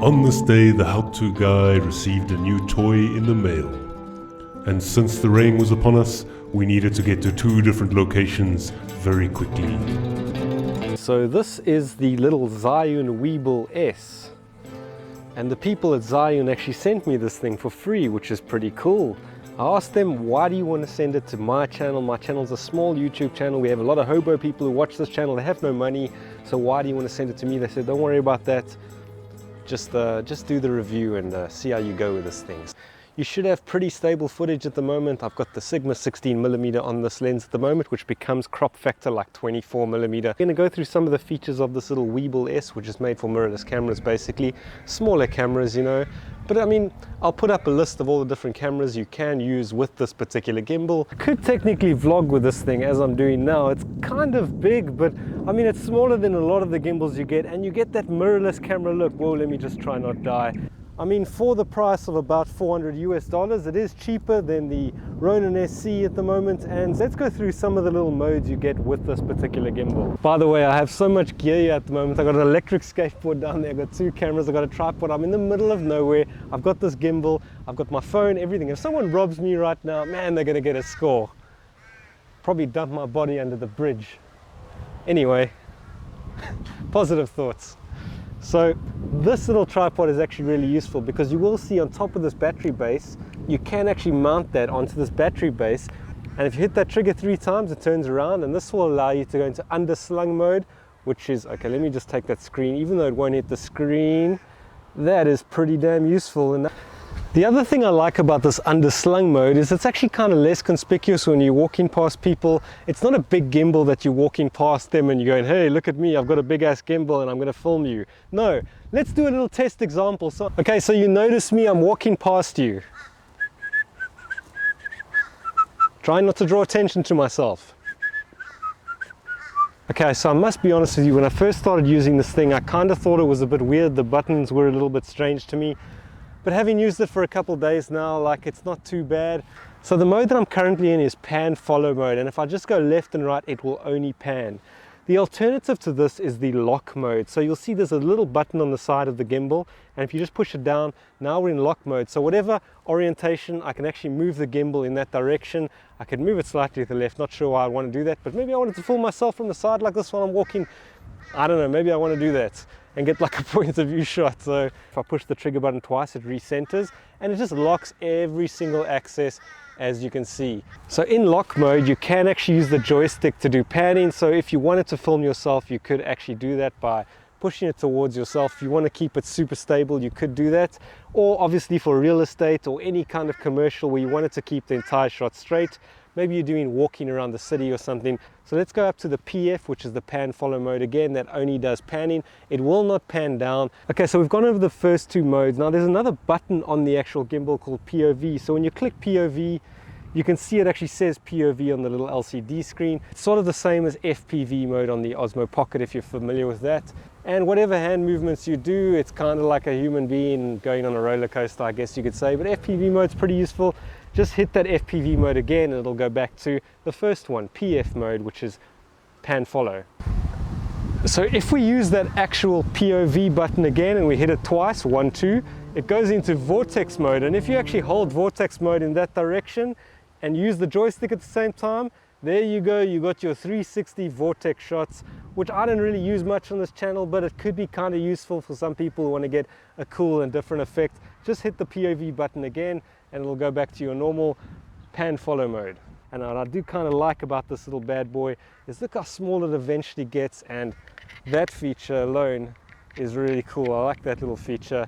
On this day, the how-to guy received a new toy in the mail. And since the rain was upon us, we needed to get to 2 different locations very quickly. So this is the little Zhiyun Weebil-S. And the people at Zhiyun actually sent me this thing for free, which is pretty cool. I asked them, why do you want to send it to my channel? My channel's a small YouTube channel. We have a lot of hobo people who watch this channel. They have no money. So why do you want to send it to me? They said, don't worry about that. Just do the review and see how you go with this thing. You should have pretty stable footage at the moment. I've got the Sigma 16mm on this lens at the moment, which becomes crop factor like 24mm. I'm going to go through some of the features of this little Weebil-S, which is made for mirrorless cameras basically. Smaller cameras, you know. But I mean, I'll put up a list of all the different cameras you can use with this particular gimbal. I could technically vlog with this thing as I'm doing now. It's kind of big, but I mean, it's smaller than a lot of the gimbals you get, and you get that mirrorless camera look. Whoa, let me just try not die. I mean, for the price of about $400 US, it is cheaper than the Ronin SC at the moment. And let's go through some of the little modes you get with this particular gimbal. By the way, I have so much gear here at the moment. I've got an electric skateboard down there, I've got 2 cameras, I've got a tripod. I'm in the middle of nowhere. I've got this gimbal, I've got my phone, everything. If someone robs me right now, man, they're gonna get a score. Probably dump my body under the bridge. Anyway, positive thoughts. So this little tripod is actually really useful because you will see on top of this battery base, you can actually mount that onto this battery base. And if you hit that trigger 3 times, it turns around, and this will allow you to go into underslung mode, which is, okay, let me just take that screen. Even though it won't hit the screen, that is pretty damn useful. And the other thing I like about this underslung mode is it's actually kind of less conspicuous when you're walking past people. It's not a big gimbal that you're walking past them and you're going, hey, look at me, I've got a big ass gimbal and I'm going to film you. No, let's do a little test example. Okay, so you notice me, I'm walking past you. Try not to draw attention to myself. Okay, so I must be honest with you, when I first started using this thing, I kind of thought it was a bit weird. The buttons were a little bit strange to me. But having used it for a couple of days now, like, it's not too bad. So the mode that I'm currently in is pan follow mode, and if I just go left and right, it will only pan. The alternative to this is the lock mode. So you'll see there's a little button on the side of the gimbal, and if you just push it down, now we're in lock mode. So whatever orientation, I can actually move the gimbal in that direction. I can move it slightly to the left, not sure why I want to do that, but maybe I wanted to film myself from the side like this while I'm walking. I don't know, maybe I want to do that and get like a point of view shot. So if I push the trigger button twice, it recenters and it just locks every single axis, as you can see. So in lock mode, you can actually use the joystick to do panning. So if you wanted to film yourself, you could actually do that by pushing it towards yourself. If you want to keep it super stable, you could do that. Or obviously for real estate or any kind of commercial where you wanted to keep the entire shot straight, maybe you're doing walking around the city or something. So let's go up to the PF, which is the pan follow mode again. That only does panning. It will not pan down. Okay, so we've gone over the first 2 modes. Now there's another button on the actual gimbal called POV. So when you click POV, you can see it actually says POV on the little LCD screen. It's sort of the same as FPV mode on the Osmo Pocket, if you're familiar with that. And whatever hand movements you do, it's kind of like a human being going on a roller coaster, I guess you could say. But FPV mode's pretty useful. Just hit that FPV mode again and it'll go back to the first one, PF mode, which is pan follow. So if we use that actual POV button again and we hit it twice, 1, 2, it goes into vortex mode. And if you actually hold vortex mode in that direction and use the joystick at the same time, there you go, you got your 360 vortex shots, which I don't really use much on this channel, but it could be kind of useful for some people who want to get a cool and different effect. Just hit the POV button again and it'll go back to your normal pan follow mode. And what I do kind of like about this little bad boy is look how small it eventually gets, and that feature alone is really cool. I like that little feature.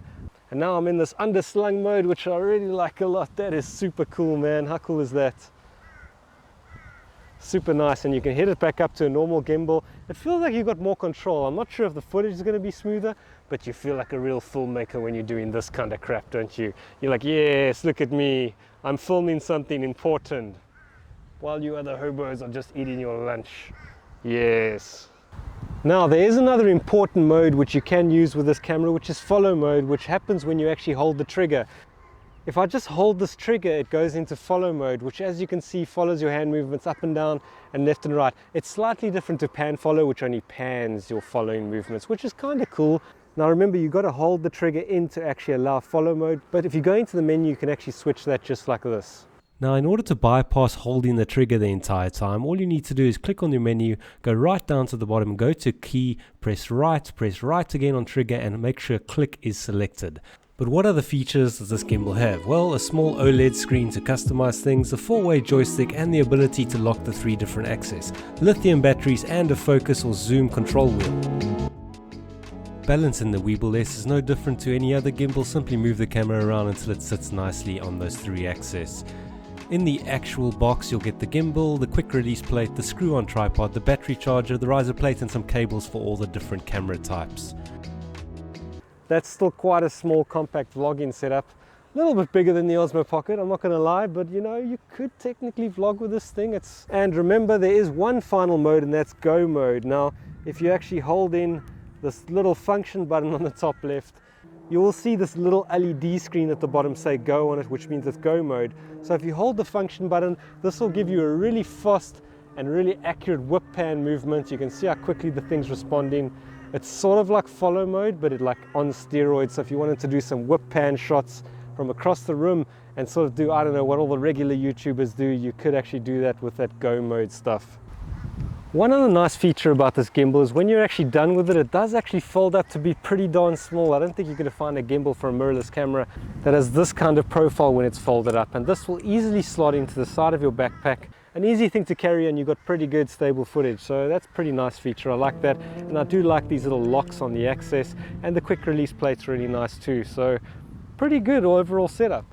And now I'm in this underslung mode, which I really like a lot. That is super cool, man. How cool is that? Super nice, and you can hit it back up to a normal gimbal. It feels like you've got more control. I'm not sure if the footage is going to be smoother, but you feel like a real filmmaker when you're doing this kind of crap, don't you? You're like, yes, look at me. I'm filming something important while you other hobos are just eating your lunch. Yes. Now there is another important mode which you can use with this camera, which is follow mode, which happens when you actually hold the trigger. If I just hold this trigger, it goes into follow mode, which as you can see follows your hand movements up and down and left and right. It's slightly different to pan follow, which only pans your following movements, which is kind of cool. Now remember, you've got to hold the trigger in to actually allow follow mode, but if you go into the menu, you can actually switch that just like this. Now in order to bypass holding the trigger the entire time, all you need to do is click on your menu, go right down to the bottom, go to key, press right again on trigger and make sure click is selected. But what other features does this gimbal have? Well, a small OLED screen to customize things, a 4-way joystick and the ability to lock the 3 different axes, lithium batteries and a focus or zoom control wheel. Balance in the Weebil-S is no different to any other gimbal, simply move the camera around until it sits nicely on those 3 axes. In the actual box you'll get the gimbal, the quick release plate, the screw-on tripod, the battery charger, the riser plate and some cables for all the different camera types. That's still quite a small compact vlogging setup. A little bit bigger than the Osmo Pocket, I'm not going to lie, but you know, you could technically vlog with this thing. And remember, there is one final mode and that's Go mode. Now, if you actually hold in this little function button on the top left, you will see this little LED screen at the bottom say Go on it, which means it's Go mode. So if you hold the function button, this will give you a really fast and really accurate whip pan movement. You can see how quickly the thing's responding. It's sort of like follow mode, but it's like on steroids. So if you wanted to do some whip pan shots from across the room and sort of do, I don't know, what all the regular YouTubers do, you could actually do that with that Go mode stuff. One other nice feature about this gimbal is when you're actually done with it, it does actually fold up to be pretty darn small. I don't think you're going to find a gimbal for a mirrorless camera that has this kind of profile when it's folded up, and this will easily slot into the side of your backpack. An easy thing to carry, and you've got pretty good stable footage, so that's a pretty nice feature. I like that, and I do like these little locks on the access, and the quick release plate's really nice too, so pretty good overall setup.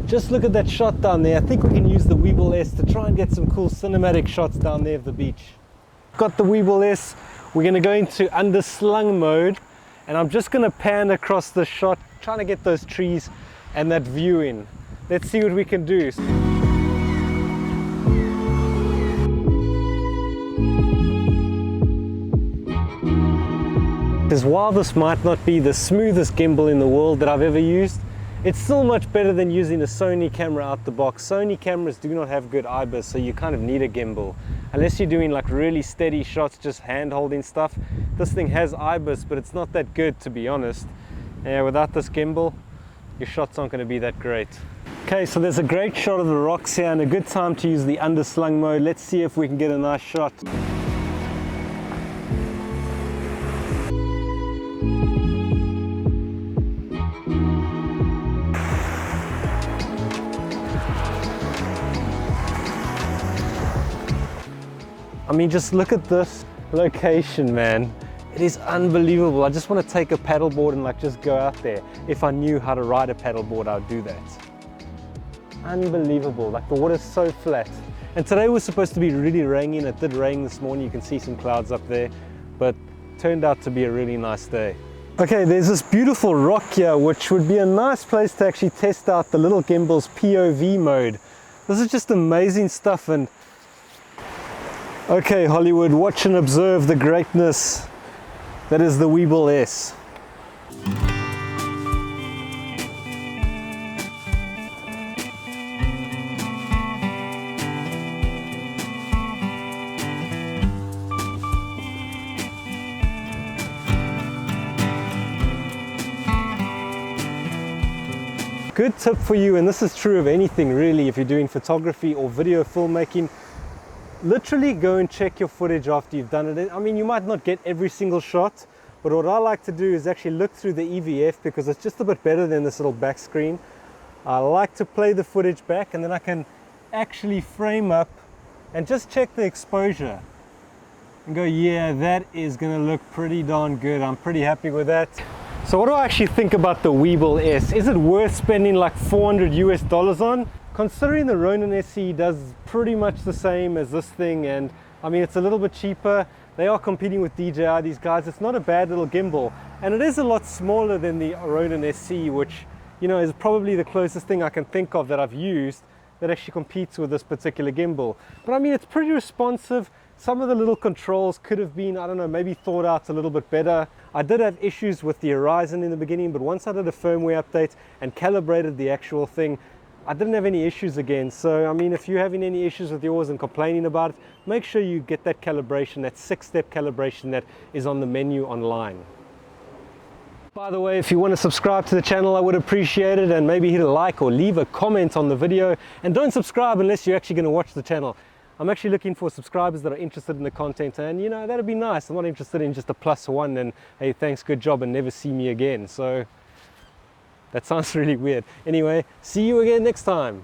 Just look at that shot down there. I think we can use the Weebil-S to try and get some cool cinematic shots down there of the beach. Got the Weebil-S. We're going to go into underslung mode, and I'm just going to pan across the shot, trying to get those trees and that view in. Let's see what we can do. Because while this might not be the smoothest gimbal in the world that I've ever used, it's still much better than using a Sony camera out the box. Sony cameras do not have good IBIS, so you kind of need a gimbal. Unless you're doing like really steady shots, just hand holding stuff. This thing has IBIS, but it's not that good, to be honest. Yeah, without this gimbal, your shots aren't going to be that great. Okay, so there's a great shot of the rocks here and a good time to use the underslung mode. Let's see if we can get a nice shot. I mean, just look at this location, man. It is unbelievable. I just want to take a paddleboard and like just go out there. If I knew how to ride a paddleboard, I would do that. Unbelievable. Like the water's so flat. And today was supposed to be really raining. It did rain this morning. You can see some clouds up there, but turned out to be a really nice day. Okay, there's this beautiful rock here, which would be a nice place to actually test out the little gimbal's POV mode. This is just amazing stuff. And okay, Hollywood, watch and observe the greatness that is the Weebil-S. Good tip for you, and this is true of anything really, if you're doing photography or video filmmaking. Literally go and check your footage after you've done it. I mean, you might not get every single shot, but what I like to do is actually look through the EVF because it's just a bit better than this little back screen. I like to play the footage back and then I can actually frame up and just check the exposure and go, yeah, that is gonna look pretty darn good. I'm pretty happy with that. So what do I actually think about the Weebil-S? Is it worth spending like $400 US on? Considering the Ronin SE does pretty much the same as this thing, and I mean, it's a little bit cheaper. They are competing with DJI, these guys. It's not a bad little gimbal. and it is a lot smaller than the Ronin SC, which, you know, is probably the closest thing I can think of that I've used that actually competes with this particular gimbal. But I mean, it's pretty responsive. Some of the little controls could have been, I don't know, maybe thought out a little bit better. I did have issues with the horizon in the beginning, but once I did a firmware update and calibrated the actual thing, I didn't have any issues again. So, I mean, if you're having any issues with yours and complaining about it, make sure you get that calibration, that 6-step calibration that is on the menu online. By the way, if you want to subscribe to the channel, I would appreciate it, and maybe hit a like or leave a comment on the video. And don't subscribe unless you're actually going to watch the channel. I'm actually looking for subscribers that are interested in the content, and you know, that'd be nice. I'm not interested in just a +1 and hey, thanks, good job, and never see me again. So that sounds really weird. Anyway, see you again next time.